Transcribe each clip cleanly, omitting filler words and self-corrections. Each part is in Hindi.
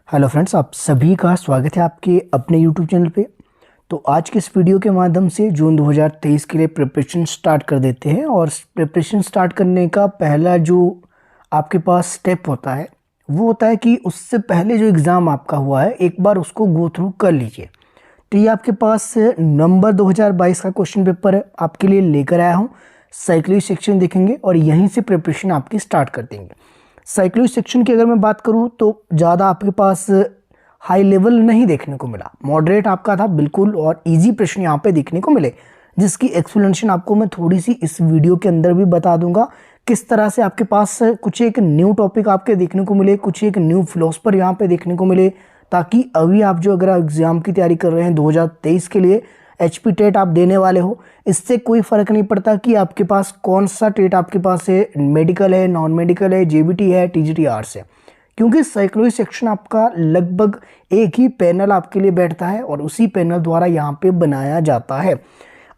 हेलो फ्रेंड्स, आप सभी का स्वागत है आपके अपने यूट्यूब चैनल पे। तो आज के इस वीडियो के माध्यम से जून 2023 के लिए प्रिपरेशन स्टार्ट कर देते हैं। और प्रिपरेशन स्टार्ट करने का पहला जो आपके पास स्टेप होता है वो होता है कि उससे पहले जो एग्ज़ाम आपका हुआ है एक बार उसको गो थ्रू कर लीजिए। तो ये आपके पास नवंबर 2022 का क्वेश्चन पेपर है, आपके लिए लेकर आया हूँ। साइकोलॉजी सेक्शन देखेंगे और यहीं से प्रिपरेशन आपकी स्टार्ट कर देंगे। साइकोलॉजी सेक्शन की अगर मैं बात करूं तो ज़्यादा आपके पास हाई लेवल नहीं देखने को मिला, मॉडरेट आपका था बिल्कुल, और इजी प्रश्न यहाँ पे देखने को मिले, जिसकी एक्सप्लेनेशन आपको मैं थोड़ी सी इस वीडियो के अंदर भी बता दूंगा। किस तरह से आपके पास कुछ एक न्यू टॉपिक आपके देखने को मिले, कुछ एक न्यू फिलोसफर यहाँ पे देखने को मिले, ताकि अभी आप जो अगर एग्ज़ाम की तैयारी कर रहे हैं 2023 के लिए, HP टेट आप देने वाले हो, इससे कोई फ़र्क नहीं पड़ता कि आपके पास कौन सा टेट आपके पास है, मेडिकल है, नॉन मेडिकल है, JBT है, TGT आर्ट्स है, क्योंकि साइकोलॉजी सेक्शन आपका लगभग एक ही पैनल आपके लिए बैठता है और उसी पैनल द्वारा यहाँ पे बनाया जाता है।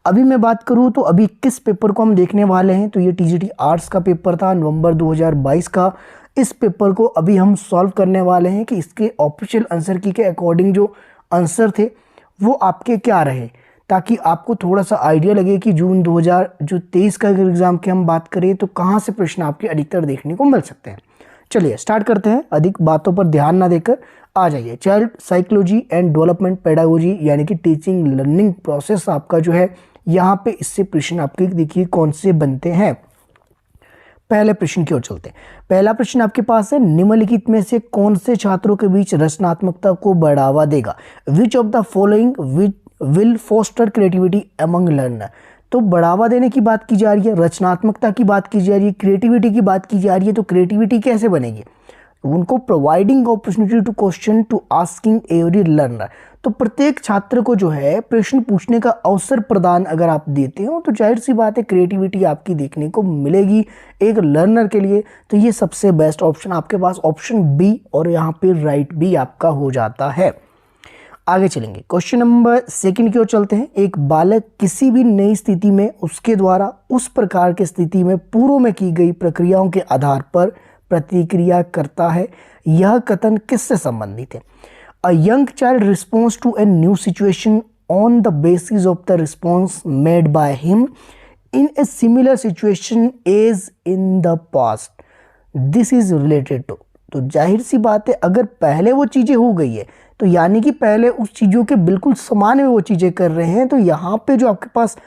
अभी मैं बात करूँ तो अभी किस पेपर को हम देखने वाले हैं, तो ये TGT आर्ट्स का पेपर था नवंबर 2022 का। इस पेपर को अभी हम सॉल्व करने वाले हैं कि इसके ऑफिशियल आंसर की के अकॉर्डिंग जो आंसर थे वो आपके क्या रहे, ताकि आपको थोड़ा सा आइडिया लगे कि जून 2023 का अगर एग्ज़ाम की हम बात करें तो कहाँ से प्रश्न आपके अधिकतर देखने को मिल सकते हैं। चलिए स्टार्ट करते हैं, अधिक बातों पर ध्यान ना देकर आ जाइए। Child psychology and development pedagogy यानी कि टीचिंग लर्निंग प्रोसेस आपका जो है यहाँ पे, इससे प्रश्न आपके देखिए कौन से बनते हैं। पहले प्रश्न की ओर चलते हैं। पहला प्रश्न आपके पास है, निम्नलिखित में से कौन से छात्रों के बीच रचनात्मकता को बढ़ावा देगा? Which of the following will foster creativity among learner. तो बढ़ावा देने की बात की जा रही है, रचनात्मकता की बात की जा रही है, क्रिएटिविटी की बात की जा रही है। तो क्रिएटिविटी कैसे बनेगी? उनको providing opportunity to question to asking every learner. तो प्रत्येक छात्र को जो है प्रश्न पूछने का अवसर प्रदान अगर आप देते हो तो जाहिर सी बात है क्रिएटिविटी आपकी देखने को मिलेगी एक लर्नर के लिए। तो ये सबसे बेस्ट ऑप्शन आपके पास ऑप्शन बी, और यहाँ पे राइट भी आपका हो जाता है। आगे चलेंगे, क्वेश्चन नंबर सेकंड की ओर चलते हैं। एक बालक किसी भी नई स्थिति में उसके द्वारा उस प्रकार की स्थिति में पूर्व में की गई प्रक्रियाओं के आधार पर प्रतिक्रिया करता है। यह कथन किससे संबंधित है? A young child response to a new situation on the basis of the response made by him in a similar situation as in the past. This is related to. तो जाहिर सी बात है अगर पहले वो चीज़ें हो गई है तो यानी कि पहले उस चीज़ों के बिल्कुल समान में वो चीज़ें कर रहे हैं। तो यहाँ पे जो आपके पास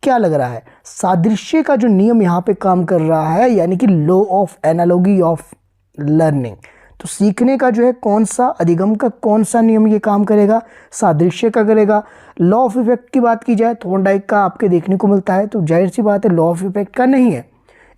क्या लग रहा है, सादृश्य का जो नियम यहाँ पे काम कर रहा है, यानी कि law of analogy of learning. तो सीखने का जो है कौन सा अधिगम का कौन सा नियम ये काम करेगा? सादृश्य का करेगा। लॉ ऑफ इफेक्ट की बात की जाए, थॉर्नडाइक का आपके देखने को मिलता है, तो जाहिर सी बात है लॉ ऑफ इफेक्ट का नहीं है,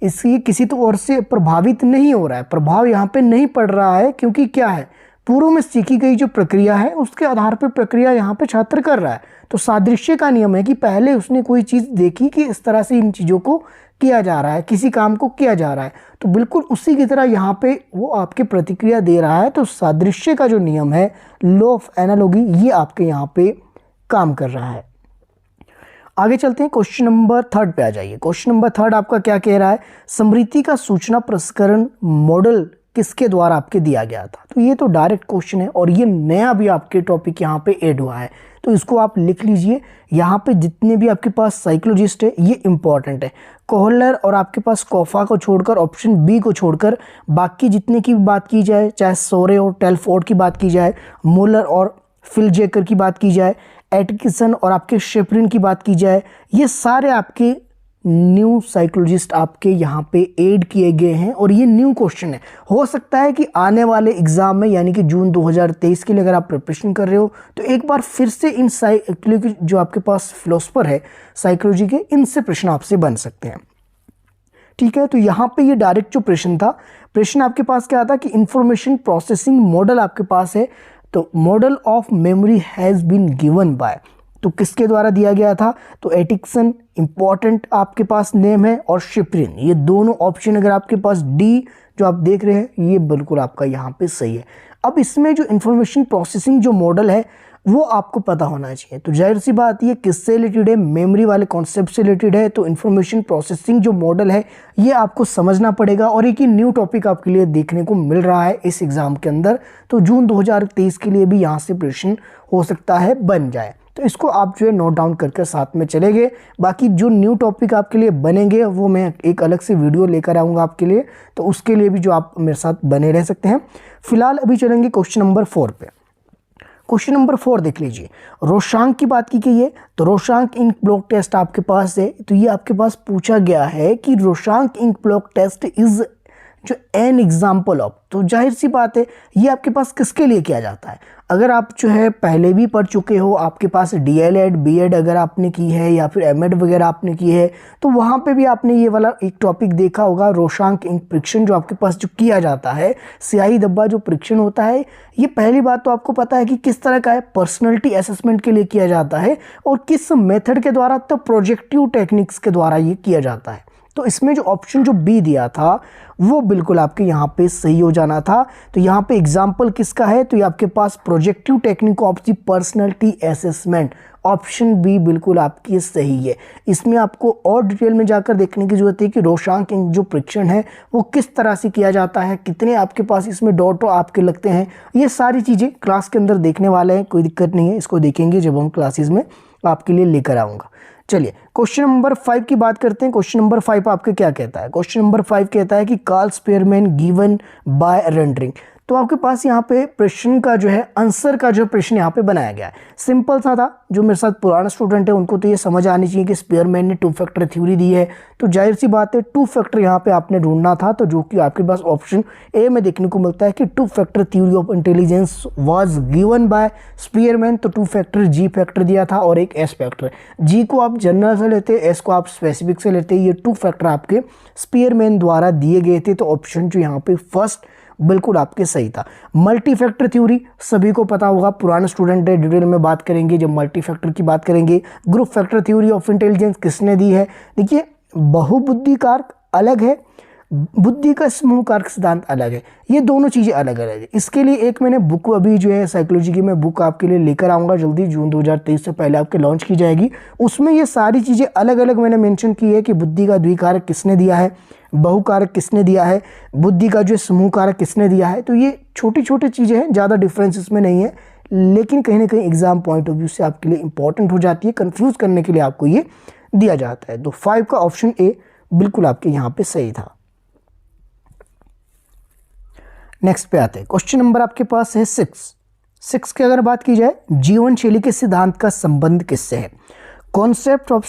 इसलिए किसी तो और से प्रभावित नहीं हो रहा है, प्रभाव यहाँ पे नहीं पड़ रहा है, क्योंकि क्या है पूर्व में सीखी गई जो प्रक्रिया है उसके आधार पर प्रक्रिया यहाँ पे छात्र कर रहा है। तो सादृश्य का नियम है कि पहले उसने कोई चीज़ देखी कि इस तरह से इन चीज़ों को किया जा रहा है, किसी काम को किया जा रहा है, तो बिल्कुल उसी की तरह यहाँ पे वो आपके प्रतिक्रिया दे रहा है। तो सादृश्य का जो नियम है, लॉ ऑफ एनालॉजी, ये आपके यहाँ पे काम कर रहा है। आगे चलते हैं, क्वेश्चन नंबर थर्ड पे आ जाइए। क्वेश्चन नंबर थर्ड आपका क्या कह रहा है? समृद्धि का सूचना प्रसंस्करण मॉडल किसके द्वारा आपके दिया गया था? तो ये तो डायरेक्ट क्वेश्चन है और ये नया भी आपके टॉपिक यहाँ पे ऐड हुआ है, तो इसको आप लिख लीजिए। यहाँ पे जितने भी आपके पास साइकोलॉजिस्ट है ये इंपॉर्टेंट है। कोहलर और आपके पास कोफा को छोड़कर, ऑप्शन बी को छोड़कर, बाकी जितने की बात की जाए, चाहे सोरे और टेलफोर्ड की बात की जाए, मुलर और फिलजेकर की बात की जाए, एटकिसन और आपके शेफरिन की बात की जाए, ये सारे आपके न्यू साइकोलॉजिस्ट आपके यहाँ पे ऐड किए गए हैं और ये न्यू क्वेश्चन है। हो सकता है कि आने वाले एग्जाम में यानी कि जून 2023 के लिए अगर आप प्रिपरेशन कर रहे हो तो एक बार फिर से इन जो आपके पास फिलोसफर है साइकोलॉजी के, इनसे प्रश्न आपसे बन सकते हैं। ठीक है, तो यहाँ पे ये डायरेक्ट जो प्रश्न था, प्रश्न आपके पास क्या था कि इंफॉर्मेशन प्रोसेसिंग मॉडल आपके पास है, तो model of memory has been given by, तो किसके द्वारा दिया गया था? तो एटिक्सन इंपॉर्टेंट आपके पास नेम है, और शिफ्रिन। ये दोनों ऑप्शन अगर आपके पास डी जो आप देख रहे हैं ये बिल्कुल आपका यहाँ पे सही है। अब इसमें जो इंफॉर्मेशन प्रोसेसिंग जो मॉडल है वो आपको पता होना चाहिए। तो जाहिर सी बात ये किससे रिलेटेड है, मेमोरी वाले कॉन्सेप्ट से रिलेटेड है। तो इंफॉर्मेशन प्रोसेसिंग जो मॉडल है ये आपको समझना पड़ेगा, और एक ही न्यू टॉपिक आपके लिए देखने को मिल रहा है इस एग्ज़ाम के अंदर। तो जून 2023 के लिए भी यहाँ से प्रश्न हो सकता है बन जाए, तो इसको आप जो है नोट डाउन करके साथ में चलेंगे। बाकी जो न्यू टॉपिक आपके लिए बनेंगे वो मैं एक अलग से वीडियो लेकर आऊँगा आपके लिए, तो उसके लिए भी जो आप मेरे साथ बने रह सकते हैं। फिलहाल अभी चलेंगे क्वेश्चन नंबर 4 पे। क्वेश्चन नंबर 4 देख लीजिए, रोशांक की बात की गई है। तो रोशांक इंक ब्लॉक टेस्ट आपके पास है। तो ये आपके पास पूछा गया है कि रोशांक इंक ब्लॉक टेस्ट इज जो एन एग्जाम्पल ऑफ, तो जाहिर सी बात है ये आपके पास किसके लिए किया जाता है। अगर आप जो है पहले भी पढ़ चुके हो, आपके पास डीएलएड बीएड अगर आपने की है या फिर एमएड वगैरह आपने की है, तो वहाँ पे भी आपने ये वाला एक टॉपिक देखा होगा, रोशांक इंक परीक्षण जो आपके पास जो किया जाता है, स्याही धब्बा जो परीक्षण होता है। ये पहली बात तो आपको पता है कि किस तरह का है, पर्सनैलिटी असेसमेंट के लिए किया जाता है, और किस मेथड के द्वारा, तो प्रोजेक्टिव टेक्निक्स के द्वारा ये किया जाता है। तो इसमें जो ऑप्शन जो बी दिया था वो बिल्कुल आपके यहाँ पे सही हो जाना था। तो यहाँ पे एग्जाम्पल किसका है, तो ये आपके पास projective technique of the personality assessment, option B बिल्कुल आपकी सही है। इसमें आपको और डिटेल में जाकर देखने की जरूरत है कि रोशांक इंक जो परीक्षण है वो किस तरह से किया जाता है, कितने आपके पास इसमें डॉट आपके लगते हैं, ये सारी चीज़ें क्लास के अंदर देखने वाले हैं, कोई दिक्कत नहीं है, इसको देखेंगे जब हम क्लासेस में आपके लिए लेकर आऊँगा। चलिए क्वेश्चन नंबर 5 की बात करते हैं। क्वेश्चन नंबर 5 आपके क्या कहता है, क्वेश्चन नंबर 5 कहता है कि Carl Spearman given by rendering. तो आपके पास यहाँ पे प्रश्न का जो है आंसर का जो प्रश्न यहाँ पे बनाया गया है, सिंपल सा था। जो मेरे साथ पुराना स्टूडेंट है उनको तो ये समझ आनी चाहिए कि स्पेयरमैन ने 2 फैक्टर थ्योरी दी है, तो जाहिर सी बात है 2 फैक्टर यहाँ पे आपने ढूंढना था। तो जो कि आपके पास ऑप्शन ए में देखने को मिलता है कि 2 factor theory of intelligence was given by Spearman. तो 2 फैक्टर जी फैक्टर दिया था और एक एस फैक्टर, जी को आप जनरल से लेते, एस को आप स्पेसिफिक से लेते। ये 2 फैक्टर आपके स्पेयरमैन द्वारा दिए गए थे। तो ऑप्शन जो यहाँ पे फर्स्ट बिल्कुल आपके सही था। मल्टी फैक्टर थ्योरी सभी को पता होगा, पुराने स्टूडेंट है, डिटेल में बात करेंगे जब मल्टी फैक्टर की बात करेंगे। Group factor theory of intelligence किसने दी है, देखिए बहुबुद्धि कारक अलग है, बुद्धि का समूह कारक सिद्धांत अलग है, ये दोनों चीज़ें अलग अलग है। इसके लिए एक मैंने बुक अभी जो है साइकोलॉजी की मैं बुक आपके लिए लेकर आऊँगा जल्दी, जून 2023 से पहले आपके लॉन्च की जाएगी। उसमें ये सारी चीज़ें अलग अलग मैंने मेंशन की है कि बुद्धि का द्विकारक किसने दिया है, बहुकारक किसने दिया है, बुद्धि का जो समूह कारक किसने दिया है। तो ये छोटी छोटी चीज़ें हैं, ज़्यादा डिफरेंस इसमें नहीं है, लेकिन कहीं ना कहीं एग्जाम पॉइंट ऑफ व्यू से आपके लिए इंपॉर्टेंट हो जाती है, कंफ्यूज करने के लिए आपको ये दिया जाता है। तो 5 का ऑप्शन ए बिल्कुल आपके यहाँ पे सही था। नेक्स्ट पे आते हैं, क्वेश्चन नंबर आपके पास है 6 की अगर बात की जाए, जीवन शैली के सिद्धांत का संबंध किससे है। Concept of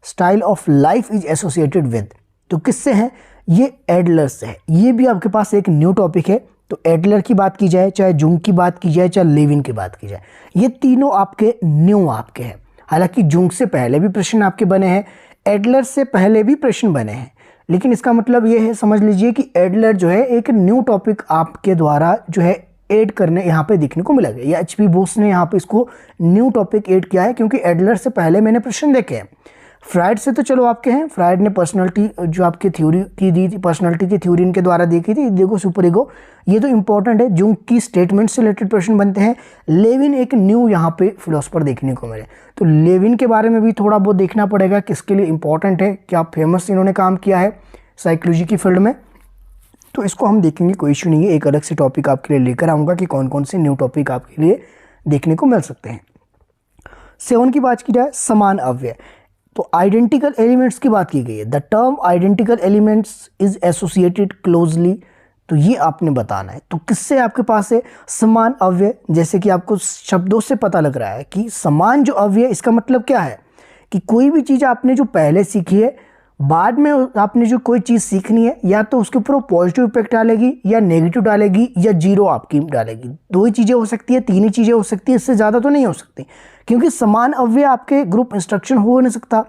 style of life is associated with, तो किससे है, ये एडलर से है। ये भी आपके पास एक न्यू टॉपिक है। तो एडलर की बात की जाए, चाहे जुंग की बात की जाए, चाहे लेविन की बात की जाए, ये तीनों आपके न्यू आपके हैं। हालांकि जुंग से पहले भी प्रश्न आपके बने हैं, एडलर से पहले भी प्रश्न बने हैं, लेकिन इसका मतलब ये है, समझ लीजिए कि एडलर जो है एक न्यू टॉपिक आपके द्वारा जो है ऐड करने यहाँ पे देखने को मिला गया, या एचपी बोस ने यहाँ पे इसको न्यू टॉपिक ऐड किया है, क्योंकि एडलर से पहले मैंने प्रश्न देखे हैं। फ्राइड से तो चलो आपके हैं, फ्राइड ने पर्सनालिटी जो आपकी थ्योरी की दी थी, पर्सनालिटी की थ्योरी इनके द्वारा देखी थी, देखो सुपर ईगो, ये तो इंपॉर्टेंट है, जुंग की स्टेटमेंट से रिलेटेड प्रश्न बनते हैं। लेविन एक न्यू यहाँ पे फिलोसफर देखने को मिले, तो लेविन के बारे में भी थोड़ा बहुत देखना पड़ेगा, किसके लिए इंपॉर्टेंट है, क्या फेमस इन्होंने काम किया है साइकोलॉजी की फील्ड में, तो इसको हम देखेंगे, कोई इशू नहीं है। एक अलग से टॉपिक आपके लिए लेकर आऊँगा कि कौन कौन से न्यू टॉपिक आपके लिए देखने को मिल सकते हैं। 7 की बात की जाए, समान अव्यय, तो आइडेंटिकल एलिमेंट्स की बात की गई है। The term identical elements is associated closely, तो ये आपने बताना है। तो किससे आपके पास है, समान अव्यय। जैसे कि आपको शब्दों से पता लग रहा है कि समान जो अव्यय, इसका मतलब क्या है कि कोई भी चीज़ आपने जो पहले सीखी है, बाद में आपने जो कोई चीज़ सीखनी है, या तो उसके ऊपर पॉजिटिव इफेक्ट डालेगी, या नेगेटिव डालेगी, या जीरो आपकी डालेगी। 2 ही चीज़ें हो सकती है, 3 ही चीज़ें हो सकती है, इससे ज़्यादा तो नहीं हो सकती, क्योंकि समान अव्यय आपके ग्रुप इंस्ट्रक्शन हो नहीं सकता।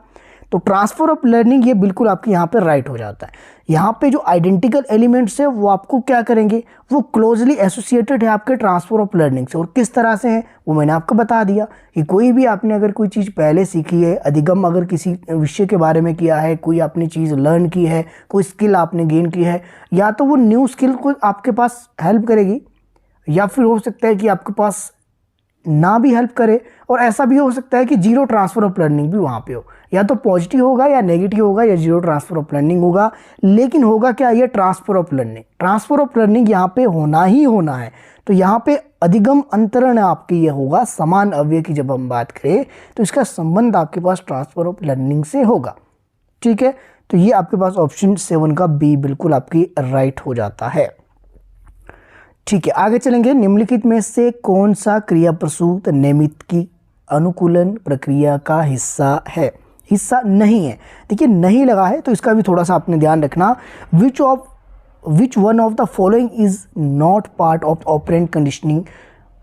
तो ट्रांसफर ऑफ लर्निंग ये बिल्कुल आपके यहाँ पे राइट हो जाता है। यहाँ पे जो आइडेंटिकल एलिमेंट्स है वो आपको क्या करेंगे, वो क्लोजली एसोसिएटेड है आपके ट्रांसफर ऑफ लर्निंग से। और किस तरह से है वो मैंने आपको बता दिया कि कोई भी आपने अगर कोई चीज़ पहले सीखी है, अधिगम अगर किसी विषय के बारे में किया है, कोई आपने चीज़ लर्न की है, कोई स्किल आपने गेन की है, या तो वो न्यू स्किल को आपके पास हेल्प करेगी, या फिर हो सकता है कि आपके पास ना भी हेल्प करे, और ऐसा भी हो सकता है कि जीरो ट्रांसफर ऑफ लर्निंग भी वहाँ पे हो, या तो पॉजिटिव होगा या नेगेटिव होगा या जीरो ट्रांसफर ऑफ लर्निंग होगा, लेकिन होगा क्या, ये transfer of learning. Transfer of learning यहाँ पे होना ही होना है। तो यहाँ पे अधिगम अंतरण आपके ये होगा समान अव्यय की जब हम बात करें तो इसका संबंध आपके पास ट्रांसफर ऑफ लर्निंग से होगा। ठीक है, तो ये आपके पास ऑप्शन 7 का बी बिल्कुल आपकी राइट हो जाता है। ठीक है, आगे चलेंगे। निम्नलिखित में से कौन सा क्रिया प्रसूत नियमित की अनुकूलन प्रक्रिया का हिस्सा है? हिस्सा नहीं है। देखिए नहीं लगा है तो इसका भी थोड़ा सा आपने ध्यान रखना। Which one of the following is not part of operant conditioning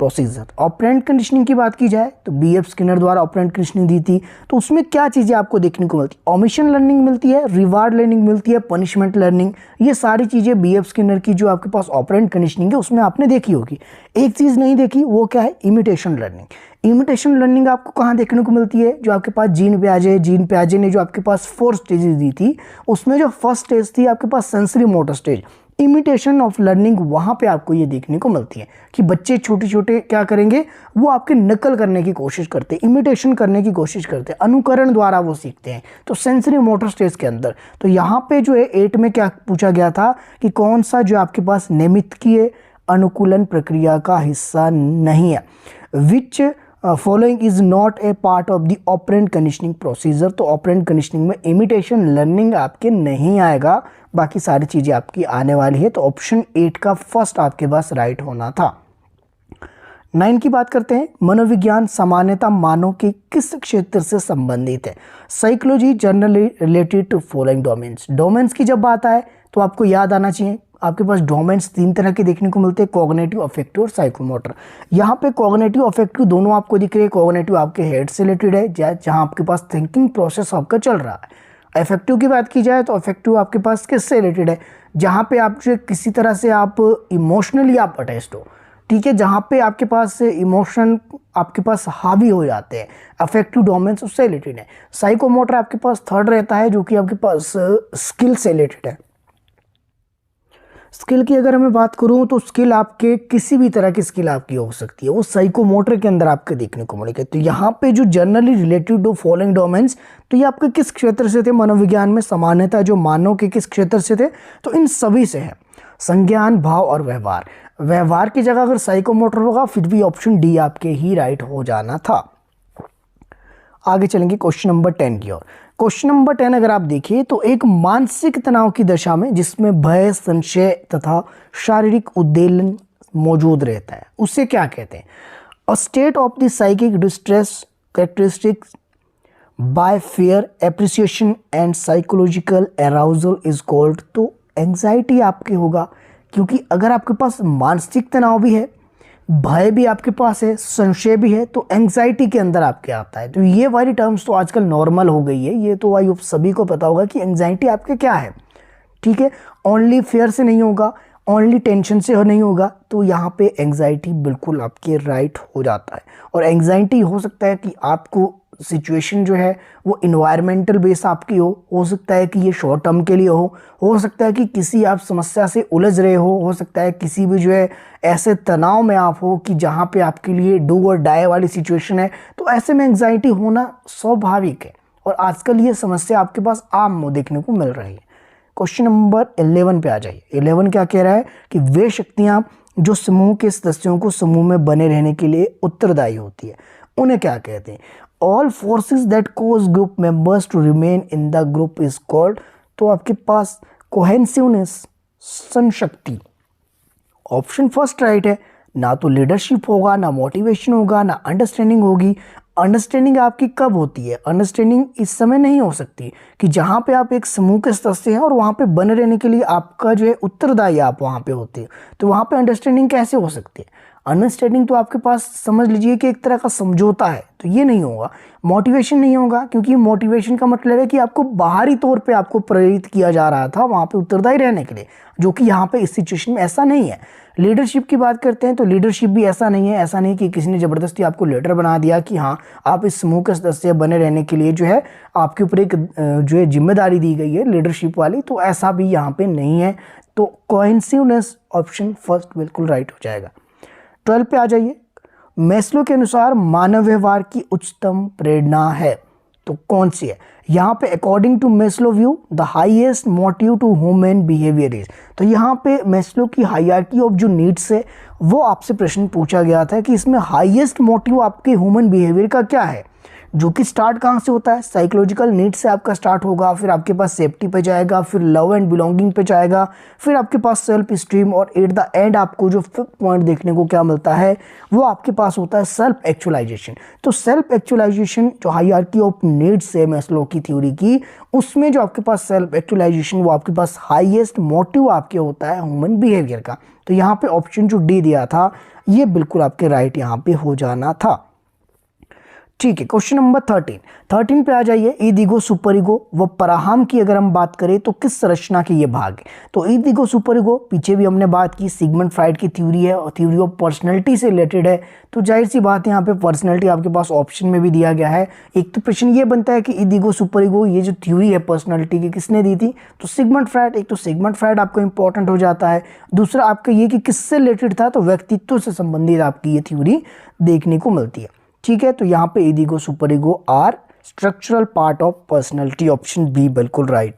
procedure. Operant conditioning की बात की जाए तो BF स्किनर द्वारा ऑपरेंट कंडीशनिंग दी थी, तो उसमें क्या चीज़ें आपको देखने को मिलती है? ओमिशन लर्निंग मिलती है, रिवार्ड लर्निंग मिलती है, पनिशमेंट लर्निंग। ये सारी चीज़ें BF स्किनर की जो आपके पास ऑपरेंट कंडीशनिंग है उसमें आपने देखी होगी। एक चीज़ नहीं देखी, वो क्या है? Imitation learning. इमिटेशन लर्निंग आपको कहाँ देखने को मिलती है? जो आपके पास जीन पियाजे ने जो आपके पास 4 स्टेजेस दी थी, उसमें जो फर्स्ट स्टेज थी आपके पास sensory motor stage, imitation of learning, वहाँ पे आपको ये देखने को मिलती है कि बच्चे छोटे छोटे क्या करेंगे, वो आपके नकल करने की कोशिश करते हैं, इमिटेशन करने की कोशिश करते हैं, अनुकरण द्वारा वो सीखते हैं। तो सेंसरी मोटर स्टेज के अंदर तो यहाँ पे जो है 8 में क्या पूछा गया था कि कौन सा जो आपके पास नियमितकीय अनुकूलन प्रक्रिया का हिस्सा नहीं है। Which following is not a part of the operant conditioning procedure. तो ऑपरेंट कंडीशनिंग में इमिटेशन लर्निंग आपके नहीं आएगा, बाकी सारी चीज़ें आपकी आने वाली है। तो ऑप्शन 8 का फर्स्ट आपके पास राइट होना था। 9 की बात करते हैं। मनोविज्ञान सामान्यतः मानव के किस क्षेत्र से संबंधित है? Psychology generally related to following domains. Domains की जब बात आए तो आपको याद आना चाहिए आपके पास डोमेन्स 3 तरह के देखने को मिलते हैं, कॉग्निटिव, अफेक्टिव और साइकोमोटर। यहाँ पे कॉग्निटिव अफेक्टिव दोनों आपको दिख रहे हैं। कॉग्निटिव आपके हेड से रिलेटेड है, जहाँ आपके पास थिंकिंग प्रोसेस आपका चल रहा है। अफेक्टिव की बात की जाए तो अफेक्टिव आपके पास किससे रिलेटेड है? जहाँ पे आप जो किसी तरह से आप इमोशनली आप अटैच्ड हो, ठीक है, जहाँ पे आपके पास इमोशन आपके पास हावी हो जाते हैं, अफेक्टिव डोमेन्स उससे रिलेटेड है। साइकोमोटर आपके पास थर्ड रहता है जो कि आपके पास स्किल से रिलेटेड है। स्किल की अगर मैं बात करूं तो स्किल आपके किसी भी तरह की स्किल आपकी हो सकती है, वो साइकोमोटर के अंदर आपके देखने को मिलेगा। तो यहाँ पे जो generally related to following domains, तो ये आपके किस क्षेत्र से थे? मनोविज्ञान में सामान्यतः जो मानव के किस क्षेत्र से थे? तो इन सभी से है। संज्ञान, भाव और व्यवहार। व्यवहार की जगह अगर साइकोमोटर होगा फिर भी ऑप्शन डी आपके ही राइट हो जाना था। आगे चलेंगे क्वेश्चन नंबर 10 की ओर। क्वेश्चन नंबर 10 अगर आप देखिए तो एक मानसिक तनाव की दशा में जिसमें भय, संशय तथा शारीरिक उद्वेलन मौजूद रहता है, उसे क्या कहते हैं? A state of the psychic distress characteristics bye fear, appreciation and psychological arousal is called. तो एंजाइटी आपके होगा, क्योंकि अगर आपके पास मानसिक तनाव भी है, भय भी आपके पास है, संशय भी है, तो एंजाइटी के अंदर आपके आता है। तो ये वाली टर्म्स तो आजकल नॉर्मल हो गई है, ये तो आई होप सभी को पता होगा कि एंजाइटी आपके क्या है। ठीक है, ओनली फेयर से नहीं होगा, ओनली टेंशन से नहीं होगा, तो यहाँ पे एंजाइटी बिल्कुल आपके राइट हो जाता है। और एंजाइटी हो सकता है कि आपको सिचुएशन जो है वो इन्वायरमेंटल बेस आपकी हो सकता है कि ये शॉर्ट टर्म के लिए हो सकता है कि किसी आप समस्या से उलझ रहे हो सकता है किसी भी जो है ऐसे तनाव में आप हो कि जहाँ पे आपके लिए डू और डाई वाली सिचुएशन है। तो ऐसे में एंजाइटी होना स्वाभाविक है और आजकल ये समस्या आपके पास आम देखने को मिल रही है। क्वेश्चन नंबर 11 पे आ जाइए। 11 क्या कह रहा है कि वे शक्तियाँ जो समूह के सदस्यों को समूह में बने रहने के लिए उत्तरदायी होती है, उन्हें क्या कहते हैं? All forces that cause group members to remain in the group is called. तो आपके पास कोहेसिवनेस, संशक्ति, ऑप्शन फर्स्ट राइट है। ना तो लीडरशिप होगा, ना मोटिवेशन होगा, ना अंडरस्टैंडिंग होगी। अंडरस्टैंडिंग आपकी कब होती है? अंडरस्टैंडिंग इस समय नहीं हो सकती कि जहाँ पे आप एक समूह के सदस्य हैं और वहाँ पे बने रहने के लिए आपका जो है उत्तरदायी आप वहाँ पे होते हैं, तो वहाँ पे अंडरस्टैंडिंग कैसे हो सकती है? अंडरस्टैंडिंग तो आपके पास समझ लीजिए कि एक तरह का समझौता है, तो ये नहीं होगा। मोटिवेशन नहीं होगा, क्योंकि मोटिवेशन का मतलब है कि आपको बाहरी तौर पे आपको प्रेरित किया जा रहा था वहाँ पे उत्तरदायी रहने के लिए, जो कि यहाँ पे इस सिचुएशन में ऐसा नहीं है। लीडरशिप की बात करते हैं तो लीडरशिप भी ऐसा नहीं है, ऐसा नहीं कि किसी ने ज़बरदस्ती आपको लीडर बना दिया कि हाँ आप इस समूह के सदस्य बने रहने के लिए जो है आपके ऊपर एक जो है जिम्मेदारी दी गई है लीडरशिप वाली, तो ऐसा भी यहाँ पे नहीं है। तो कोइंसिडेंस ऑप्शन फर्स्ट बिल्कुल राइट हो जाएगा। 12 पे आ जाइए। मैस्लो के अनुसार मानव व्यवहार की उच्चतम प्रेरणा है, तो कौन सी है? यहाँ पे according to Maslow view the highest motive to human behaviour is, तो यहाँ पे मैस्लो की हायरार्की ऑफ जो नीड्स है वो आपसे प्रश्न पूछा गया था कि इसमें हाईएस्ट मोटिव आपके ह्यूमन बिहेवियर का क्या है, जो कि स्टार्ट कहाँ से होता है? साइकोलॉजिकल नीड से आपका स्टार्ट होगा, फिर आपके पास सेफ्टी पे जाएगा, फिर लव एंड बिलोंगिंग पे जाएगा, फिर आपके पास सेल्फ स्टीम, और एट द एंड आपको जो फिफ्थ पॉइंट देखने को क्या मिलता है वो आपके पास होता है सेल्फ एक्चुअलाइजेशन। तो सेल्फ एक्चुअलाइजेशन जो हायरार्की ऑफ नीड्स है मैस्लो की थ्योरी की, उसमें जो आपके पास सेल्फ एक्चुअलाइजेशन वो आपके पास हाईएस्ट मोटिव आपके होता है ह्यूमन बिहेवियर का। तो यहाँ पे ऑप्शन जो डी दिया था ये बिल्कुल आपके राइट यहाँ पे हो जाना था। ठीक है, क्वेश्चन नंबर 13 पे आ जाइए। ईद ईगो सुपर ईगो व पराहम की अगर हम बात करें तो किस संरचना के ये भाग है? तो ईद ईगो सुपर ईगो पीछे भी हमने बात की, सिगमंड फ्राइड की थ्योरी है और थ्योरी ऑफ पर्सनैलिटी से रिलेटेड है, तो जाहिर सी बात है यहाँ पे पर्सनैलिटी आपके पास ऑप्शन में भी दिया गया है। एक तो प्रश्न ये बनता है कि ईद ईगो सुपर ईगो ये जो थ्योरी है पर्सनैलिटी की किसने दी थी? तो सिगमंड फ्राइड। एक तो सिगमंड फ्राइड आपको इंपॉर्टेंट हो जाता है, दूसरा आपका ये कि किससे रिलेटेड था, तो व्यक्तित्व से संबंधित आपकी ये थ्योरी देखने को मिलती है। ठीक है, तो यहाँ पे id ego super ego are structural part of personality, option B बिल्कुल राइट।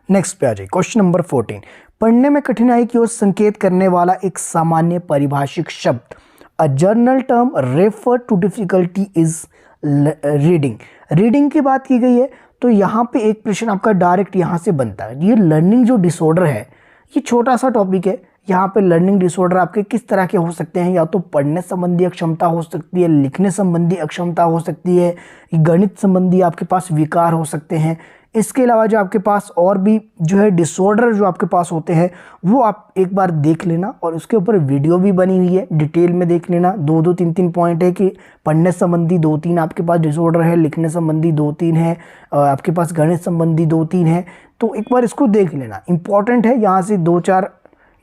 नेक्स्ट पे आ जाए क्वेश्चन नंबर 14। पढ़ने में कठिनाई की ओर संकेत करने वाला एक सामान्य परिभाषिक शब्द, a general term refer to difficulty is reading. Reading की बात की गई है, तो यहाँ पे एक प्रश्न आपका डायरेक्ट यहाँ से बनता है। ये लर्निंग जो डिसऑर्डर है, ये छोटा सा टॉपिक है। यहाँ पे लर्निंग डिसऑर्डर आपके किस तरह के हो सकते हैं? या तो पढ़ने संबंधी अक्षमता हो सकती है, लिखने संबंधी अक्षमता हो सकती है, गणित संबंधी आपके पास विकार हो सकते हैं। इसके अलावा जो आपके पास और भी जो है डिसऑर्डर जो आपके पास होते हैं वो आप एक बार देख लेना, और उसके ऊपर वीडियो भी बनी हुई है, डिटेल में देख लेना। 2-2, 3-3 पॉइंट है कि पढ़ने संबंधी 2-3 आपके पास डिसऑर्डर है, लिखने संबंधी 2-3 है, आपके पास गणित संबंधी 2-3 है, तो एक बार इसको देख लेना, इंपॉर्टेंट है। यहाँ से 2-4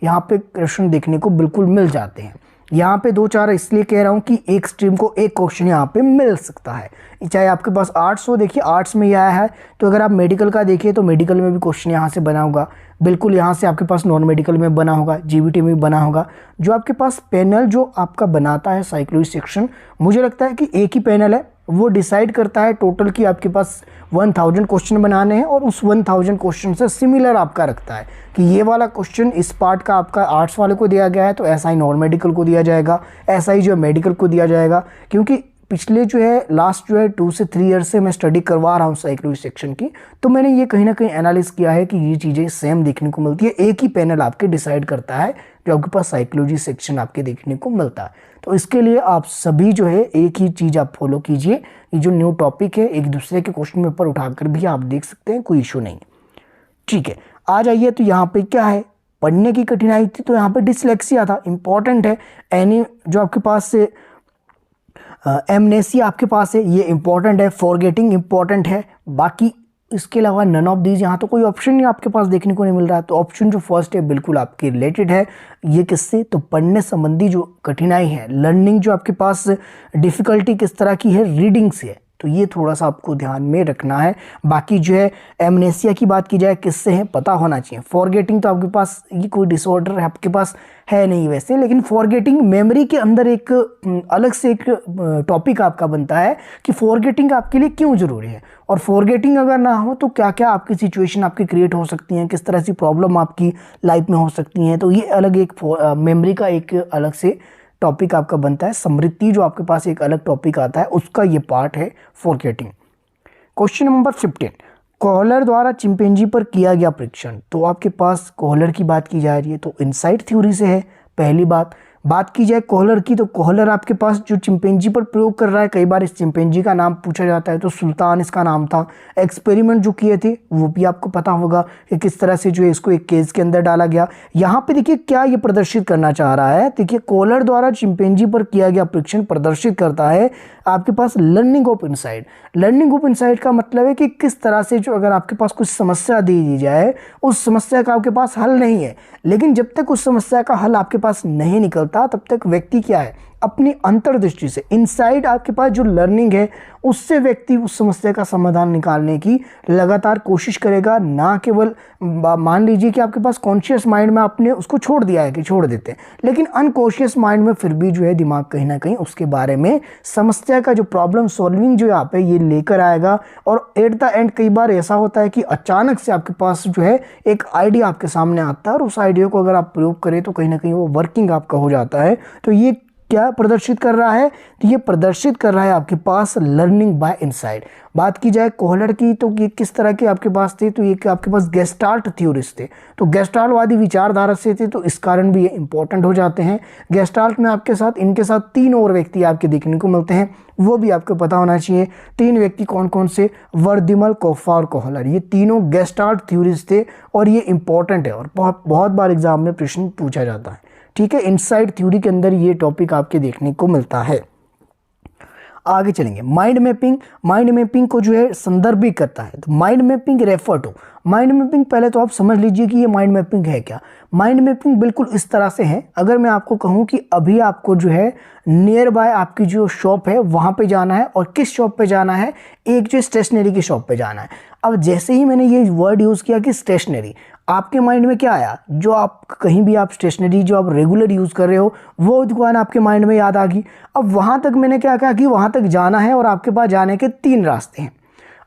यहाँ पे क्वेश्चन देखने को बिल्कुल मिल जाते हैं। यहाँ पे 2-4 इसलिए कह रहा हूँ कि एक स्ट्रीम को एक क्वेश्चन यहाँ पे मिल सकता है, चाहे आपके पास आर्ट्स हो। देखिए आर्ट्स में ये आया है, तो अगर आप मेडिकल का देखिए तो मेडिकल में भी क्वेश्चन यहाँ से बना होगा, बिल्कुल यहाँ से आपके पास नॉन मेडिकल में बना होगा, जीबीटी में भी बना होगा। जो आपके पास पैनल जो आपका बनाता है साइकोलॉजी सेक्शन, मुझे लगता है कि एक ही पैनल है, वो डिसाइड करता है टोटल कि आपके पास 1000 क्वेश्चन बनाने हैं, और उस 1000 क्वेश्चन से सिमिलर आपका रखता है कि ये वाला क्वेश्चन इस पार्ट का आपका आर्ट्स वाले को दिया गया है, तो ऐसा ही नॉन मेडिकल को दिया जाएगा, ऐसा ही जो मेडिकल को दिया जाएगा। क्योंकि पिछले जो है लास्ट जो है 2 से 3 ईयर से मैं स्टडी करवा रहा हूँ साइकोलॉजी सेक्शन की, तो मैंने ये कहीं ना कहीं एनालिस किया है कि ये चीज़ें सेम देखने को मिलती है। एक ही पैनल आपके डिसाइड करता है जो आपके पास साइकोलॉजी सेक्शन आपके देखने को मिलता है। तो इसके लिए आप सभी जो है एक ही चीज़ आप फॉलो कीजिए, ये जो न्यू टॉपिक है एक दूसरे के क्वेश्चन पेपर उठाकर भी आप देख सकते हैं, कोई इशू नहीं। ठीक है, आ जाइए। तो यहाँ पे क्या है, पढ़ने की कठिनाई थी, तो यहाँ पे डिसलेक्सिया था, इंपॉर्टेंट है। एनी जो आपके पास से एमनेसिया आपके पास है, ये इंपॉर्टेंट है। फॉरगेटिंग इंपॉर्टेंट है। बाकी इसके अलावा नन ऑफ दीज, यहाँ तो कोई ऑप्शन नहीं आपके पास देखने को नहीं मिल रहा है। तो ऑप्शन जो फर्स्ट है बिल्कुल आपके रिलेटेड है। ये किससे? तो पढ़ने संबंधी जो कठिनाई है, लर्निंग जो आपके पास डिफ़िकल्टी किस तरह की है, रीडिंग से है। तो ये थोड़ा सा आपको ध्यान में रखना है। बाकी जो है एमनेसिया की बात की जाए किससे है, पता होना चाहिए। फॉरगेटिंग तो आपके पास ये कोई डिसऑर्डर है आपके पास है नहीं वैसे, लेकिन फॉरगेटिंग मेमोरी के अंदर एक अलग से एक टॉपिक आपका बनता है कि फॉरगेटिंग आपके लिए क्यों ज़रूरी है, और फॉरगेटिंग अगर ना हो तो क्या क्या आपकी सिचुएशन आपकी क्रिएट हो सकती हैं, किस तरह से प्रॉब्लम आपकी लाइफ में हो सकती हैं। तो ये अलग एक मेमोरी का एक अलग से टॉपिक आपका बनता है। स्मृति जो आपके पास एक अलग टॉपिक आता है, उसका ये पार्ट है फॉरगेटिंग। क्वेश्चन नंबर 15, कोहलर द्वारा चिंपैंजी पर किया गया परीक्षण। तो आपके पास कोहलर की बात की जा रही है, तो इनसाइट थ्योरी से है पहली बात। बात की जाए कोहलर की, तो कोहलर आपके पास जो चिंपैंजी पर प्रयोग कर रहा है, कई बार इस चिंपैंजी का नाम पूछा जाता है, तो सुल्तान इसका नाम था। एक्सपेरिमेंट जो किए थे वो भी आपको पता होगा कि किस तरह से जो है इसको एक केज के अंदर डाला गया। यहाँ पे देखिए क्या ये प्रदर्शित करना चाह रहा है, देखिए कोहलर द्वारा चिंपैंजी पर किया गया परीक्षण प्रदर्शित करता है आपके पास learning of insight. Learning of insight का मतलब है कि किस तरह से जो अगर आपके पास कुछ समस्या दे दी जाए, उस समस्या का आपके पास हल नहीं है, लेकिन जब तक उस समस्या का हल आपके पास नहीं निकलता तब तक व्यक्ति क्या है, अपनी अंतर्दृष्टि से, इनसाइड आपके पास जो लर्निंग है उससे व्यक्ति उस समस्या का समाधान निकालने की लगातार कोशिश करेगा। ना केवल मान लीजिए कि आपके पास कॉन्शियस माइंड में आपने उसको छोड़ दिया है कि छोड़ देते हैं, लेकिन अनकॉन्शियस माइंड में फिर भी जो है दिमाग कहीं ना कहीं उसके बारे में समस्या का जो प्रॉब्लम सॉल्विंग जो यहाँ पे ये लेकर आएगा। और एट द एंड कई बार ऐसा होता है कि अचानक से आपके पास जो है एक आइडिया आपके सामने आता है और उस आइडिया को अगर आप प्रयोग करें तो कहीं ना कहीं वो वर्किंग आपका हो जाता है। तो ये क्या प्रदर्शित कर रहा है, तो ये प्रदर्शित कर रहा है आपके पास लर्निंग बाय इनसाइड। बात की जाए कोहलर की, तो ये किस तरह के आपके पास थे, तो ये आपके पास गेस्टाल्ट थ्योरिस्ट थे, तो गेस्टाल्टवादी विचारधारा से थे, तो इस कारण भी ये इंपॉर्टेंट हो जाते हैं। गेस्टाल्ट में आपके साथ इनके साथ 3 और व्यक्ति आपके देखने को मिलते हैं, वो भी आपको पता होना चाहिए। 3 व्यक्ति कौन कौन से, वर्दिमल, कोफ्फा और कोहलर, ये तीनों गेस्टाल्ट थ्योरिस्ट थे और ये इंपॉर्टेंट है और बहुत बार एग्जाम में प्रश्न पूछा जाता है। ठीक है, इनसाइड थ्योरी के अंदर ये टॉपिक आपके देखने को मिलता है। आगे चलेंगे, माइंड मैपिंग। माइंड मैपिंग को जो है संदर्भित करता है, तो mind mapping refer to. Mind mapping पहले तो आप समझ लीजिए कि ये माइंड मैपिंग है क्या। माइंड मैपिंग बिल्कुल इस तरह से है, अगर मैं आपको कहूँ कि अभी आपको जो है नियर बाय आपकी जो शॉप है वहाँ पे जाना है, और किस शॉप पे जाना है, एक जो स्टेशनरी की शॉप पे जाना है। अब जैसे ही मैंने ये वर्ड यूज़ किया कि स्टेशनरी, आपके माइंड में क्या आया, जो आप कहीं भी आप स्टेशनरी जो आप रेगुलर यूज़ कर रहे हो वो दुकान आपके माइंड में याद आ गई। अब वहाँ तक मैंने क्या कहा कि वहाँ तक जाना है और आपके पास जाने के 3 रास्ते हैं।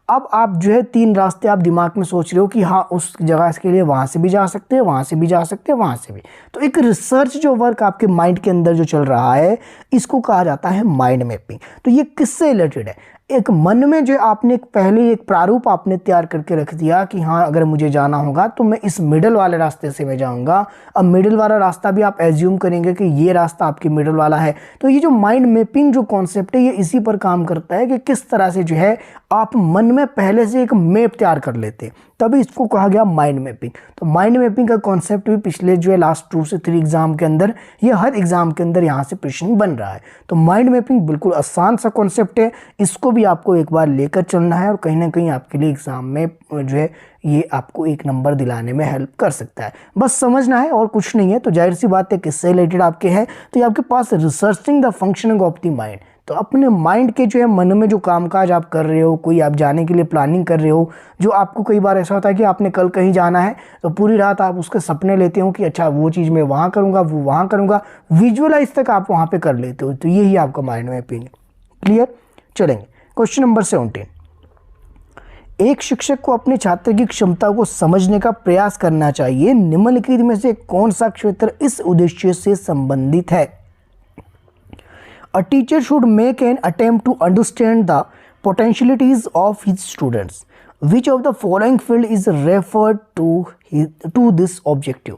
अब आप जो है 3 रास्ते आप दिमाग में सोच रहे हो कि हाँ उस जगह के लिए वहाँ से भी जा सकते हैं, वहाँ से भी जा सकते हैं, वहाँ से भी। तो एक रिसर्च जो वर्क आपके माइंड के अंदर जो चल रहा है इसको कहा जाता है माइंड मैपिंग। तो ये किससे रिलेटेड है, एक मन में जो आपने पहले एक प्रारूप आपने तैयार करके रख दिया कि हाँ अगर मुझे जाना होगा तो मैं इस मिडल वाले रास्ते से मैं जाऊंगा। अब मिडल वाला रास्ता भी आप एज्यूम करेंगे कि ये रास्ता आपके मिडल वाला है। तो ये जो माइंड मैपिंग जो कॉन्सेप्ट है ये इसी पर काम करता है कि किस तरह से जो है आप मन में पहले से एक मैप तैयार कर लेते हैं, तभी इसको कहा गया माइंड मैपिंग। तो माइंड मैपिंग का कॉन्सेप्ट भी पिछले जो है लास्ट 2 से 3 एग्जाम के अंदर, ये हर एग्जाम के अंदर यहाँ से प्रश्न बन रहा है। तो माइंड मैपिंग बिल्कुल आसान सा कॉन्सेप्ट है, इसको भी आपको एक बार लेकर चलना है और कहीं ना कहीं आपके लिए एग्जाम में जो है ये आपको 1 नंबर दिलाने में हेल्प कर सकता है। बस समझना है और कुछ नहीं है। तो जाहिर सी बात है किससे रिलेटेड आपके है, तो ये आपके पास researching the functioning of the mind. तो अपने माइंड के जो है मन में जो कामकाज आप कर रहे हो, कोई आप जाने के लिए प्लानिंग कर रहे हो, जो आपको कई बार ऐसा होता है कि आपने कल कहीं जाना है तो पूरी रात आप उसके सपने लेते हो कि अच्छा वो चीज़ मैं वहाँ करूँगा, वो वहाँ करूँगा, विजुअलाइज तक आप वहाँ पे कर लेते हो। तो यही आपका माइंड मैपिंग है। क्लियर, चलेंगे क्वेश्चन नंबर 17। एक शिक्षक को अपने छात्र की क्षमता को समझने का प्रयास करना चाहिए, निम्नलिखित में से कौन सा क्षेत्र इस उद्देश्य से संबंधित है। A teacher should make an attempt to understand the potentialities of his students. Which of the following field is referred to this objective?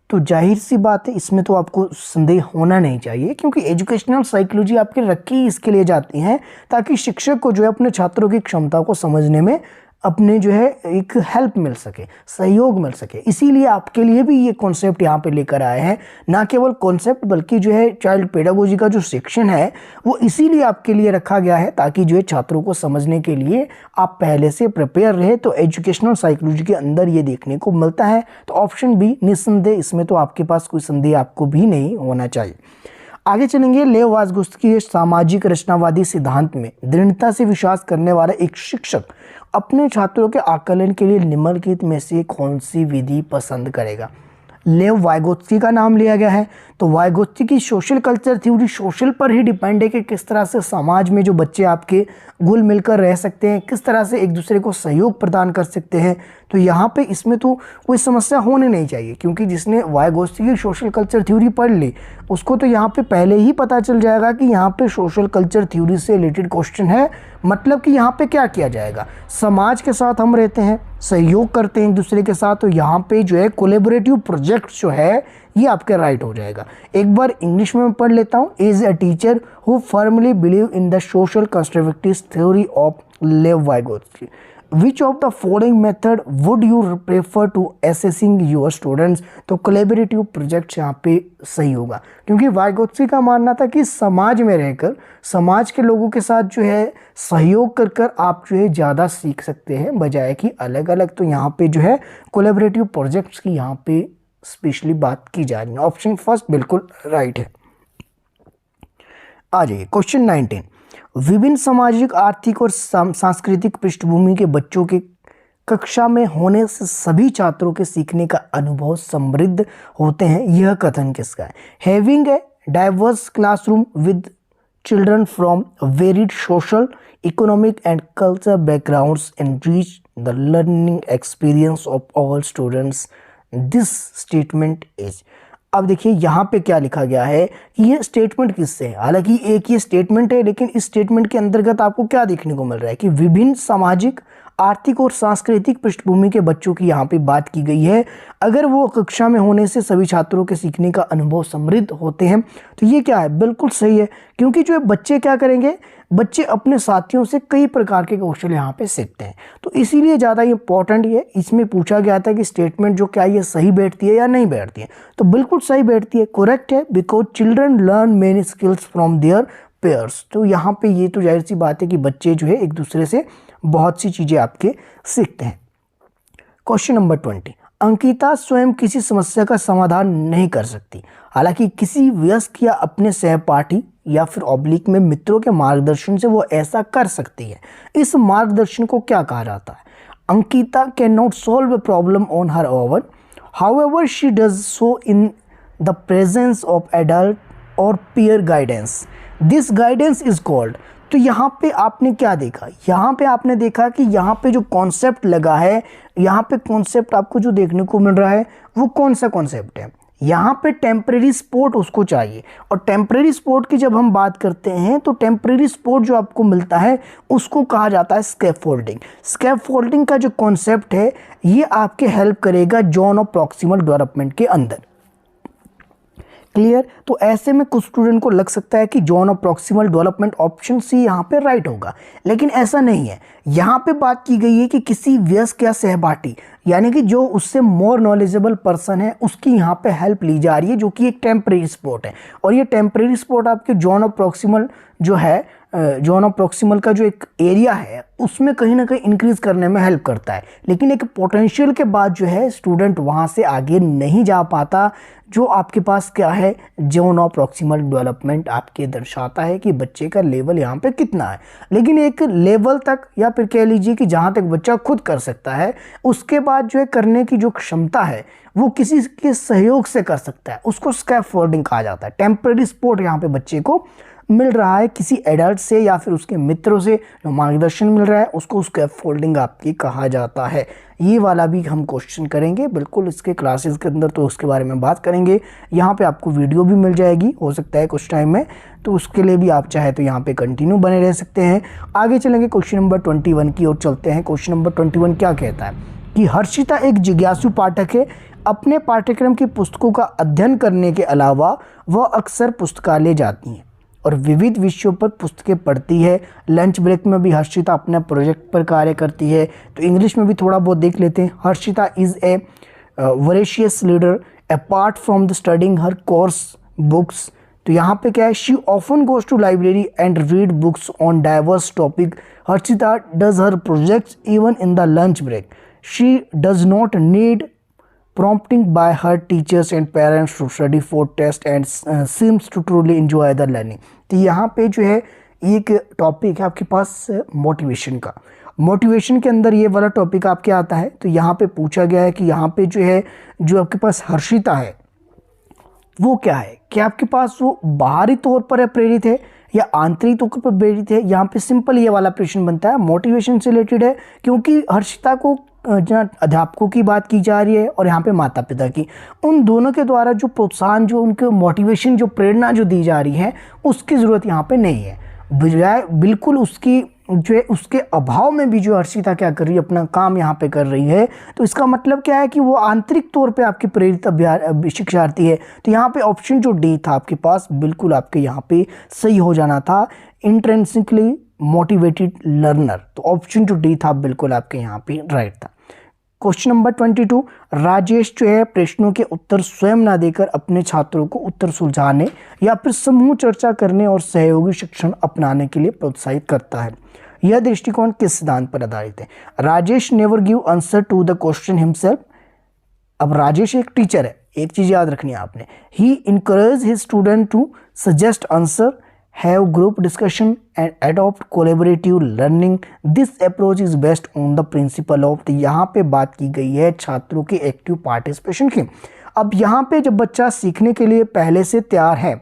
तो जाहिर सी बात है इसमें तो आपको संदेह होना नहीं चाहिए, क्योंकि एजुकेशनल साइकोलॉजी आपके रखी इसके लिए जाती हैं ताकि शिक्षक को जो है अपने छात्रों की क्षमता को समझने में अपने जो है एक हेल्प मिल सके, सहयोग मिल सके। इसीलिए आपके लिए भी ये कॉन्सेप्ट यहाँ पे लेकर आए हैं। ना केवल कॉन्सेप्ट बल्कि जो है चाइल्ड पेडागोजी का जो सेक्शन है वो इसीलिए आपके लिए रखा गया है ताकि जो है छात्रों को समझने के लिए आप पहले से प्रिपेयर रहे। तो एजुकेशनल साइकोलॉजी के अंदर ये देखने को मिलता है। तो ऑप्शन बी निस्संदेह, इसमें तो आपके पास कोई संदेह आपको भी नहीं होना चाहिए। आगे चलेंगे, लेव वाजगोत्स्की के सामाजिक रचनावादी सिद्धांत में दृढ़ता से विश्वास करने वाला एक शिक्षक अपने छात्रों के आकलन के लिए निम्नलिखित में से कौन सी विधि पसंद करेगा। लेव वाइगोत्स्की का नाम लिया गया है। तो वाइगोत्स्की की सोशल कल्चर थ्योरी सोशल पर ही डिपेंड है कि किस तरह से समाज में जो बच्चे आपके घुल मिलकर रह सकते हैं, किस तरह से एक दूसरे को सहयोग प्रदान कर सकते हैं। तो यहाँ पे इसमें तो कोई समस्या होनी नहीं चाहिए, क्योंकि जिसने वाइगोत्स्की की सोशल कल्चर थ्योरी पढ़ ली उसको तो यहाँ पे पहले ही पता चल जाएगा कि यहाँ पे सोशल कल्चर थ्योरी से रिलेटेड क्वेश्चन है मतलब कि यहाँ पे क्या किया जाएगा, समाज के साथ हम रहते हैं, सहयोग करते हैं एक दूसरे के साथ, तो यहाँ पे जो है कोलेबोरेटिव प्रोजेक्ट जो है ये आपके राइट हो जाएगा। एक बार इंग्लिश में मैं पढ़ लेता हूँ। Is a teacher who firmly believe in the social constructive theory of लेव Vygotsky. Which of the following method would you prefer to assessing your students? तो कोलेबरेटिव प्रोजेक्ट यहाँ पे सही होगा, क्योंकि वाइगोत्स्की का मानना था कि समाज में रहकर समाज के लोगों के साथ जो है सहयोग कर कर आप जो है ज़्यादा सीख सकते हैं बजाय कि अलग अलग। तो यहाँ पे जो है कोलेबरेटिव प्रोजेक्ट्स की यहाँ पे स्पेशली बात की जा रही है। ऑप्शन फर्स्ट बिल्कुल राइट है। आ जाइए क्वेश्चन 19। विभिन्न सामाजिक, आर्थिक और सांस्कृतिक पृष्ठभूमि के बच्चों के कक्षा में होने से सभी छात्रों के सीखने का अनुभव समृद्ध होते हैं, यह कथन किसका है? Having a diverse classroom with children from varied social, economic and culture backgrounds enrich the learning experience of all students, this statement is. अब देखिए यहाँ पे क्या लिखा गया है कि ये स्टेटमेंट किससे है। हालांकि एक ये स्टेटमेंट है, लेकिन इस स्टेटमेंट के अंतर्गत आपको क्या देखने को मिल रहा है कि विभिन्न सामाजिक, आर्थिक और सांस्कृतिक पृष्ठभूमि के बच्चों की यहाँ पे बात की गई है। अगर वो कक्षा में होने से सभी छात्रों के सीखने का अनुभव समृद्ध होते हैं, तो ये क्या है, बिल्कुल सही है। क्योंकि जो बच्चे क्या करेंगे, बच्चे अपने साथियों से कई प्रकार के कौशल यहाँ पे सीखते हैं, तो इसीलिए ज़्यादा इंपॉर्टेंट ये इसमें पूछा गया था कि स्टेटमेंट जो क्या ये सही बैठती है या नहीं बैठती है। तो बिल्कुल सही बैठती है, करेक्ट है, because children learn many skills from their peers. तो यहाँ पे ये तो जाहिर सी बात है कि बच्चे जो है एक दूसरे से बहुत सी चीज़ें आपके सीखते हैं। Question number 20। अंकिता स्वयं किसी समस्या का समाधान नहीं कर सकती, हालांकि किसी वयस्क या अपने सहपाठी या फिर ऑब्लिक में मित्रों के मार्गदर्शन से वो ऐसा कर सकती है। इस मार्गदर्शन को क्या कहा जाता है? Ankita can not solve a problem on her own, however she does so in the presence of adult और peer guidance, this guidance is called. तो यहाँ पे आपने क्या देखा, यहाँ पे आपने देखा कि यहाँ पे जो कॉन्सेप्ट लगा है, यहाँ पे कॉन्सेप्ट आपको जो देखने को मिल रहा है वो कौन सा कॉन्सेप्ट है? यहाँ पे टेम्परेरी सपोर्ट उसको चाहिए। और टेम्परेरी सपोर्ट की जब हम बात करते हैं तो टेम्परेरी सपोर्ट जो आपको मिलता है उसको कहा जाता है स्कैफोल्डिंग। स्कैफोल्डिंग का जो कॉन्सेप्ट है ये आपके हेल्प करेगा जोन ऑफ प्रॉक्सिमल डेवलपमेंट के अंदर। क्लियर? तो ऐसे में कुछ स्टूडेंट को लग सकता है कि zone of proximal development option C यहाँ पे राइट होगा, लेकिन ऐसा नहीं है। यहाँ पे बात की गई है कि किसी वयस्क या सहपाठी, यानी कि जो उससे मोर नॉलेजेबल पर्सन है, उसकी यहाँ पे हेल्प ली जा रही है, जो कि एक टेम्परेरी सपोर्ट है। और ये टेम्परेरी सपोर्ट आपके जोन ऑफ प्रॉक्सिमल जो है, जोन ऑफ प्रॉक्सिमल का जो एक एरिया है उसमें कहीं ना कहीं इंक्रीज करने में हेल्प करता है। लेकिन एक पोटेंशियल के बाद जो है स्टूडेंट वहाँ से आगे नहीं जा पाता, जो आपके पास क्या है, जोन ऑफ प्रॉक्सिमल डेवलपमेंट आपके दर्शाता है कि बच्चे का लेवल यहाँ पे कितना है। लेकिन एक लेवल तक, या फिर कह लीजिए कि जहाँ तक बच्चा खुद कर सकता है, उसके बाद जो है करने की जो क्षमता है वो किसी के सहयोग से कर सकता है, उसको स्कैफोल्डिंग कहा जाता है। टेम्परेरी सपोर्ट यहाँ पे बच्चे को मिल रहा है किसी एडल्ट से या फिर उसके मित्रों से जो मार्गदर्शन मिल रहा है, उसको स्कैफोल्डिंग आपकी कहा जाता है। ये वाला भी हम क्वेश्चन करेंगे बिल्कुल इसके क्लासेस के अंदर, तो उसके बारे में बात करेंगे। यहाँ पे आपको वीडियो भी मिल जाएगी, हो सकता है कुछ टाइम में, तो उसके लिए भी आप चाहे तो यहाँ पे कंटिन्यू बने रह सकते हैं। आगे चलेंगे क्वेश्चन नंबर 21 की ओर चलते हैं। क्वेश्चन नंबर 21 क्या कहता है कि हर्षिता एक जिज्ञासु पाठक है। अपने पाठ्यक्रम की पुस्तकों का अध्ययन करने के अलावा वह अक्सर पुस्तकालय जाती हैं और विविध विषयों पर पुस्तकें पढ़ती है। लंच ब्रेक में भी हर्षिता अपने प्रोजेक्ट पर कार्य करती है। तो इंग्लिश में भी थोड़ा बहुत देख लेते हैं। Harshita is a voracious leader apart from the studying her course books. तो यहाँ पे क्या है, she often goes to library and read books on diverse topic. Harshita does her projects even in the lunch break. She does not need prompting by her teachers and parents to study for test and seems to truly enjoy the learning। तो यहाँ पे जो है एक टॉपिक है आपके पास मोटिवेशन का। मोटिवेशन के अंदर ये वाला टॉपिक आपके आता है। तो यहाँ पे पूछा गया है कि यहाँ पे जो है, जो आपके पास हर्षिता है वो क्या है, क्या आपके पास वो बाहरी तौर पर प्रेरित है या आंतरिक तौर पर प्रेरित है? यहाँ पे सिंपल ये वाला प्रश्न बनता है, मोटिवेशन से रिलेटेड है, क्योंकि हर्षिता को जहाँ अध्यापकों की बात की जा रही है और यहाँ पे माता पिता की, उन दोनों के द्वारा जो प्रोत्साहन, जो उनके मोटिवेशन, जो प्रेरणा जो दी जा रही है, उसकी ज़रूरत यहाँ पे नहीं है। बजाय बिल्कुल उसकी जो है उसके अभाव में भी जो हर्षिता क्या कर रही है, अपना काम यहाँ पे कर रही है, तो इसका मतलब क्या है कि वो आंतरिक तौर पे आपकी प्रेरित शिक्षार्थी है। तो यहाँ पे ऑप्शन जो डी था आपके पास बिल्कुल आपके यहाँ पे सही हो जाना था, इंट्रिंसिकली मोटिवेटेड लर्नर। तो ऑप्शन जो डी था बिल्कुल आपके यहाँ पे राइट था। क्वेश्चन नंबर 22, राजेश जो है प्रश्नों के उत्तर स्वयं ना देकर अपने छात्रों को उत्तर सुलझाने या फिर समूह चर्चा करने और सहयोगी शिक्षण अपनाने के लिए प्रोत्साहित करता है। यह दृष्टिकोण किस सिद्धांत पर आधारित है? Rajesh never give answer to the question himself. अब राजेश एक टीचर है, एक चीज याद रखनी है आपने, he encourage his student to suggest answer, have group discussion and adopt collaborative learning. This approach is based on the principle of, तो यहाँ पे बात की गई है छात्रों के एक्टिव पार्टिसिपेशन की। अब यहाँ पे जब बच्चा सीखने के लिए पहले से तैयार है,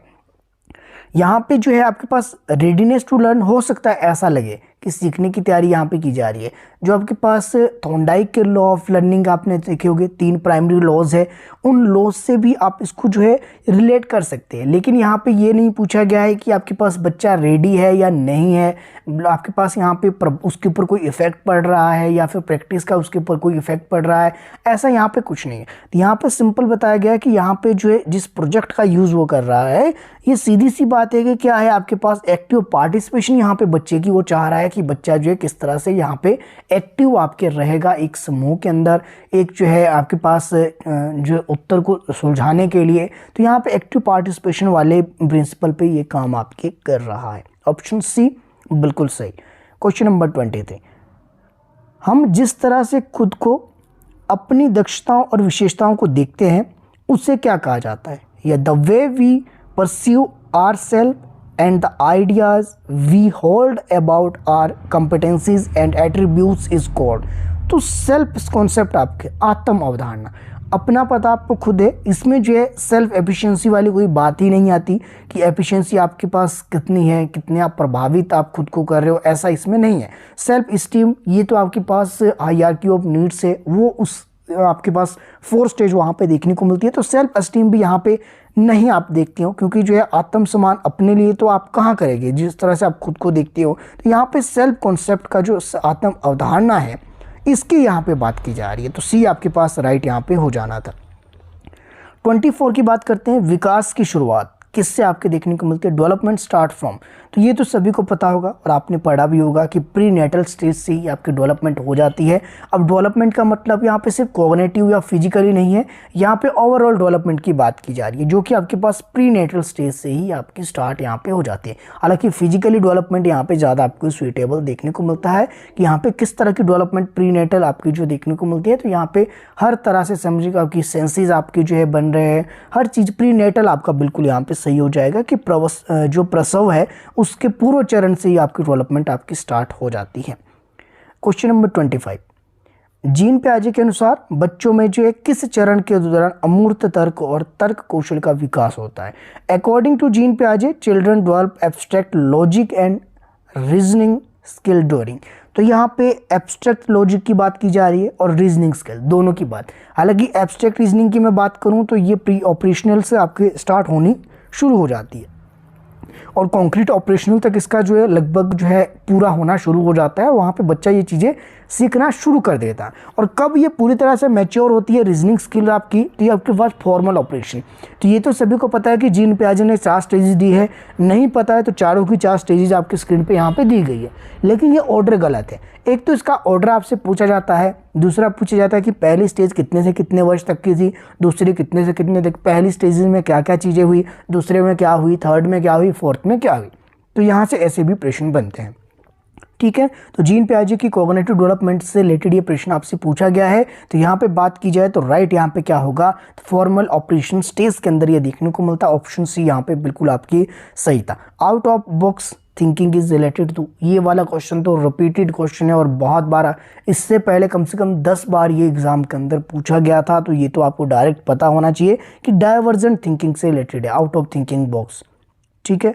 यहाँ पे जो है आपके पास रेडीनेस टू लर्न हो सकता है ऐसा लगे कि सीखने की तैयारी यहाँ पे की जा रही है। जो आपके पास थॉर्नडाइक के लॉ ऑफ लर्निंग आपने देखे होंगे, 3 प्राइमरी लॉज है, उन लॉज से भी आप इसको जो है रिलेट कर सकते हैं। लेकिन यहाँ पे ये नहीं पूछा गया है कि आपके पास बच्चा रेडी है या नहीं है, आपके पास यहाँ पे उसके ऊपर कोई इफेक्ट पड़ रहा है या फिर प्रैक्टिस का उसके ऊपर कोई इफेक्ट पड़ रहा है, ऐसा यहाँ पे कुछ नहीं है। तो यहाँ पे सिंपल बताया गया है कि यहाँ पे जो है जिस प्रोजेक्ट का यूज़ वो कर रहा है, ये सीधी सी बात है कि क्या है आपके पास एक्टिव पार्टिसिपेशन यहाँ पे बच्चे की, वो चाह रहा है कि बच्चा जो है किस तरह से यहाँ पे एक्टिव आपके रहेगा एक समूह के अंदर, एक जो है आपके पास जो उत्तर को सुलझाने के लिए। तो यहाँ पे एक्टिव पार्टिसिपेशन वाले प्रिंसिपल पे ये काम आपके कर रहा है। ऑप्शन सी बिल्कुल सही। क्वेश्चन नंबर 23, हम जिस तरह से खुद को अपनी दक्षताओं और विशेषताओं को देखते हैं उसे क्या कहा जाता है? या the way we perceive our self and the ideas we hold about our competencies and attributes is called। तो सेल्फ कॉन्सेप्ट आपके आत्म अवधारणा, अपना पता आपको खुद है, इसमें जो है सेल्फ एफिशिएंसी वाली कोई बात ही नहीं आती कि एफिशिएंसी आपके पास कितनी है, कितने आप प्रभावित आप खुद को कर रहे हो, ऐसा इसमें नहीं है। सेल्फ इस्टीम ये तो आपके पास हायरार्की ऑफ नीड्स है, वो उस आपके पास 4 स्टेज वहाँ पे देखने को मिलती है। तो सेल्फ एस्टीम भी यहाँ पे नहीं आप देखते हो, क्योंकि जो है आत्म सम्मान अपने लिए तो आप कहाँ करेंगे जिस तरह से आप खुद को देखते हो। तो यहाँ पे सेल्फ कॉन्सेप्ट का जो आत्म अवधारणा है इसकी यहाँ पे बात की जा रही है। तो सी आपके पास राइट यहाँ पे हो जाना था। 24 की बात करते हैं, विकास की शुरुआत किससे आपके देखने को मिलती है? Development start from. तो ये तो सभी को पता होगा और आपने पढ़ा भी होगा कि प्री नेटल स्टेज से ही आपकी डेवलपमेंट हो जाती है। अब डेवलपमेंट का मतलब यहाँ पे सिर्फ कॉग्निटिव या फिजिकली नहीं है, यहाँ पे ओवरऑल डेवलपमेंट की बात की जा रही है, जो कि आपके पास प्री नेटल स्टेज से ही आपकी स्टार्ट यहाँ पे हो जाती है। हालांकि फिजिकली डेवलपमेंट यहाँ पे ज़्यादा आपको सुइटेबल देखने को मिलता है कि यहाँ पे किस तरह की डेवलपमेंट प्री नेटल आपकी जो देखने को मिलती है। तो यहाँ पे हर तरह से समझिए आपकी सेंसेस आपकी जो है बन रहे हैं, हर चीज़ प्री नेटल आपका बिल्कुल यहाँ पे सही हो जाएगा कि जो प्रसव है उसके पूर्व चरण से ही आपकी डेवलपमेंट आपकी स्टार्ट हो जाती है। क्वेश्चन नंबर 25, जीन पियाजे के अनुसार बच्चों में जो है किस चरण के दौरान अमूर्त तर्क और तर्क कौशल का विकास होता है? अकॉर्डिंग टू जीन पियाजे children develop abstract logic and reasoning skill during. तो यहाँ पे एब्स्ट्रैक्ट लॉजिक की बात की जा रही है और रीजनिंग स्किल दोनों की बात। हालांकि एब्स्ट्रैक्ट रीजनिंग की मैं बात करूँ तो ये प्री ऑपरेशनल से आपके स्टार्ट होनी शुरू हो जाती है और कॉन्क्रीट ऑपरेशनल तक इसका जो है लगभग जो है पूरा होना शुरू हो जाता है। वहाँ पे बच्चा ये चीज़ें सीखना शुरू कर देता है। और कब ये पूरी तरह से मैच्योर होती है रीजनिंग स्किल आपकी? तो ये आपके पास फॉर्मल ऑपरेशन। तो ये तो सभी को पता है कि जीन पियाजे ने 4 स्टेजेस दी है, नहीं पता है तो चारों की 4 स्टेजेस आपकी स्क्रीन पे यहाँ पे दी गई है, लेकिन ये ऑर्डर गलत है। एक तो इसका ऑर्डर आपसे पूछा जाता है, दूसरा पूछा जाता है कि पहली स्टेज कितने से कितने वर्ष तक की थी, दूसरी कितने से कितने तक, पहली स्टेजेस में क्या क्या चीज़ें हुई, दूसरे में क्या हुई, थर्ड में क्या हुई, फोर्थ में क्या हुई। तो यहाँ से ऐसे भी प्रश्न बनते हैं। ठीक है, तो जीन पियाजे की कॉग्निटिव डेवलपमेंट से रिलेटेड ये प्रश्न आपसे पूछा गया है। तो यहाँ पे बात की जाए तो राइट यहाँ पे क्या होगा? फॉर्मल ऑपरेशन स्टेज के अंदर ये देखने को मिलता है। ऑप्शन सी यहाँ पे बिल्कुल आपकी सही था। Out of box thinking is related to, ये वाला क्वेश्चन तो रिपीटेड क्वेश्चन है और बहुत बार, इससे पहले कम से कम 10 बार ये एग्जाम के अंदर पूछा गया था। तो ये तो आपको डायरेक्ट पता होना चाहिए कि डाइवर्जेंट थिंकिंग से रिलेटेड है, आउट ऑफ थिंकिंग बॉक्स। ठीक है,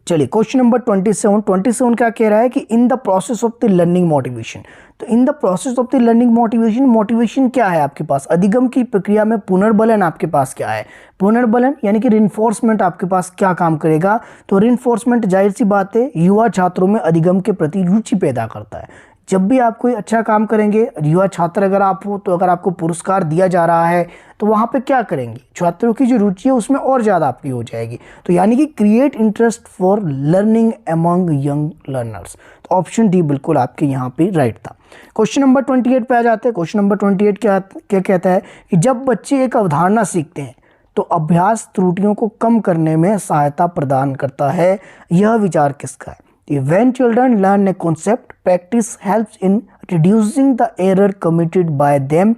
चलिए क्वेश्चन नंबर 27 क्या कह रहा है कि in the process of the learning motivation. तो in the process of the learning motivation, motivation क्या है आपके पास, अधिगम की प्रक्रिया में पुनर्बलन आपके पास क्या है, पुनर्बलन यानी कि रिइंफोर्समेंट आपके पास क्या काम करेगा। तो रिइंफोर्समेंट जाहिर सी बात है युवा छात्रों में अधिगम के प्रति रुचि पैदा करता है। जब भी आप कोई अच्छा काम करेंगे, युवा छात्र अगर आप हो तो अगर आपको पुरस्कार दिया जा रहा है तो वहाँ पे क्या करेंगे, छात्रों की जो रुचि है उसमें और ज़्यादा आपकी हो जाएगी। तो यानी कि create interest for learning among young learners. तो ऑप्शन डी बिल्कुल आपके यहाँ पे राइट था। क्वेश्चन नंबर 28 पे आ जाते हैं। क्वेश्चन नंबर 28 क्या क्या कहता है कि जब बच्चे एक अवधारणा सीखते हैं तो अभ्यास त्रुटियों को कम करने में सहायता प्रदान करता है। यह विचार किसका है। When children learn a concept, practice helps in reducing the error committed by them.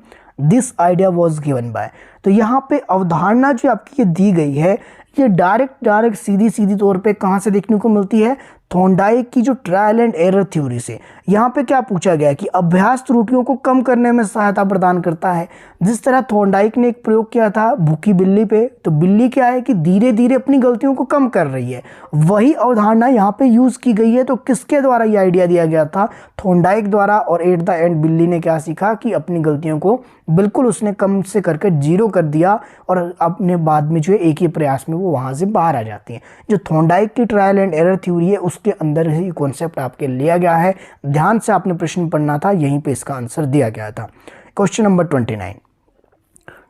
This idea was given by। तो यहाँ पे अवधारणा जो आपकी ये दी गई है, ये डायरेक्ट सीधी तौर पे कहाँ से देखने को मिलती है, थॉर्नडाइक की जो ट्रायल एंड एरर थ्योरी से। यहाँ पे क्या पूछा गया कि अभ्यास त्रुटियों को कम करने में सहायता प्रदान करता है। जिस तरह थॉर्नडाइक ने एक प्रयोग किया था भूखी बिल्ली पे, तो बिल्ली क्या है कि धीरे धीरे अपनी गलतियों को कम कर रही है, वही अवधारणा यहाँ पे यूज की गई है। तो किसके द्वारा ये आइडिया दिया गया था, थॉर्नडाइक द्वारा। और एट द एंड बिल्ली ने क्या सीखा कि अपनी गलतियों को बिल्कुल उसने कम से करके 0 कर दिया और अपने बाद में जो है एक ही प्रयास में वो वहाँ से बाहर आ जाती है। जो थॉर्नडाइक की ट्रायल एंड एरर थ्योरी है उसके अंदर ही कॉन्सेप्ट आपके लिया गया है। ध्यान से आपने प्रश्न पढ़ना था, यहीं पे इसका आंसर दिया गया था। क्वेश्चन नंबर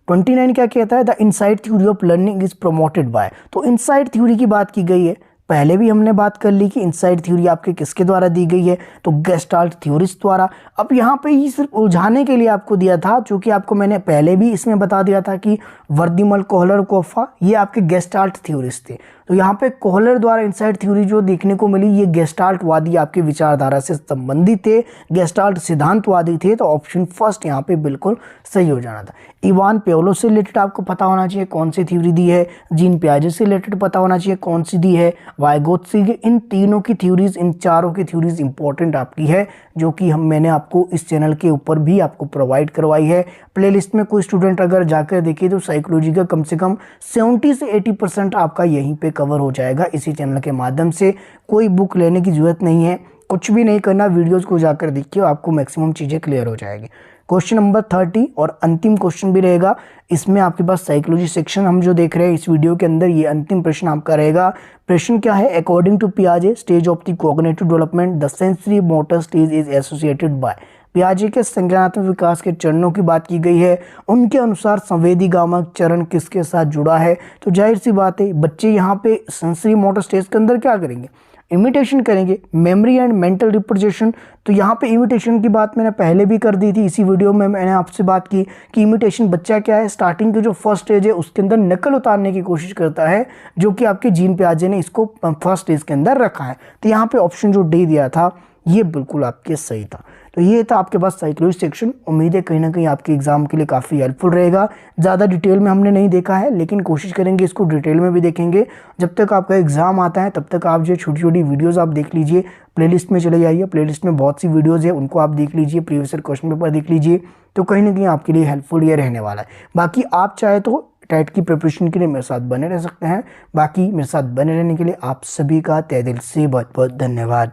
29 क्या कहता है, the insight theory of learning is promoted by. तो इनसाइट थ्योरी की बात की गई है, पहले भी हमने बात कर ली कि इनसाइट थ्योरी आपके किसके द्वारा दी गई है, तो गेस्टाल्ट थ्योरिस्ट द्वारा। अब यहाँ पे ये सिर्फ उलझाने के लिए आपको दिया था, जो कि आपको मैंने पहले भी इसमें बता दिया था कि वर्दीमल, कोहलर, कोफा ये आपके गेस्टाल्ट थ्योरिस्ट थे। तो यहाँ पे कोहलर द्वारा इनसाइट थ्योरी जो देखने को मिली, ये गेस्टाल्टवादी आपकी विचारधारा से संबंधित थे, गेस्टाल्ट सिद्धांतवादी थे। तो ऑप्शन फर्स्ट यहाँ पे बिल्कुल सही हो जाना था। इवान पेवलो से रिलेटेड आपको पता होना चाहिए कौन सी थ्योरी दी है, जीन पियाजे से रिलेटेड पता होना चाहिए कौन सी दी है, वाइगोत्स्की। इन तीनों की थ्योरीज, इन चारों की थ्योरीज इंपॉर्टेंट आपकी है, जो कि मैंने आपको इस चैनल के ऊपर भी आपको प्रोवाइड करवाई है। प्लेलिस्ट में कोई स्टूडेंट अगर जाकर देखिए तो साइकोलॉजी का कम से कम 70 से 80% आपका यहीं पे कवर हो जाएगा इसी चैनल के माध्यम से। कोई बुक लेने की जरूरत नहीं है, कुछ भी नहीं करना, वीडियोज़ को जाकर देखिए, आपको मैक्सिमम चीज़ें क्लियर हो जाएगी। क्वेश्चन नंबर 30 और अंतिम क्वेश्चन भी रहेगा इसमें आपके पास साइकोलॉजी सेक्शन हम जो देख रहे हैं इस वीडियो के अंदर, ये अंतिम प्रश्न आपका रहेगा। प्रश्न क्या है, अकॉर्डिंग टू पियाजे stage of the cognitive development the sensory motor stage is associated by. पियाजे के संज्ञानात्मक विकास के चरणों की बात की गई है, उनके अनुसार संवेदीगामक चरण किसके साथ जुड़ा है। तो जाहिर सी बात है बच्चे यहाँ पे सेंसरी मोटर स्टेज के अंदर क्या करेंगे, इमिटेशन करेंगे, मेमोरी एंड मेंटल रिप्रेजेंटेशन। तो यहाँ पे इमिटेशन की बात मैंने पहले भी कर दी थी, इसी वीडियो में मैंने आपसे बात की कि इमिटेशन बच्चा क्या है, स्टार्टिंग की जो फर्स्ट स्टेज है उसके अंदर नकल उतारने की कोशिश करता है, जो कि आपके जीन पियाजे ने इसको फर्स्ट स्टेज के अंदर रखा है। तो यहाँ पे ऑप्शन जो डी दिया था ये बिल्कुल आपके सही था। तो ये था आपके पास साइकोलॉजी सेक्शन। उम्मीद है कहीं ना कहीं आपके एग्जाम के लिए काफ़ी हेल्पफुल रहेगा। ज़्यादा डिटेल में हमने नहीं देखा है, लेकिन कोशिश करेंगे इसको डिटेल में भी देखेंगे। जब तक आपका एग्जाम आता है तब तक आप जो छोटी छोटी वीडियोज़ आप देख लीजिए, प्लेलिस्ट में चले जाइए, प्लेलिस्ट में बहुत सी वीडियोज़ है उनको आप देख लीजिए, प्रीवियस ईयर क्वेश्चन पेपर देख लीजिए, तो कहीं ना कहीं आपके लिए हेल्पफुल ये रहने वाला है। बाकी आप चाहे तो टेट की प्रिपरेशन के लिए मेरे साथ बने रह सकते हैं। बाकी मेरे साथ बने रहने के लिए आप सभी का तहे दिल से बहुत बहुत धन्यवाद।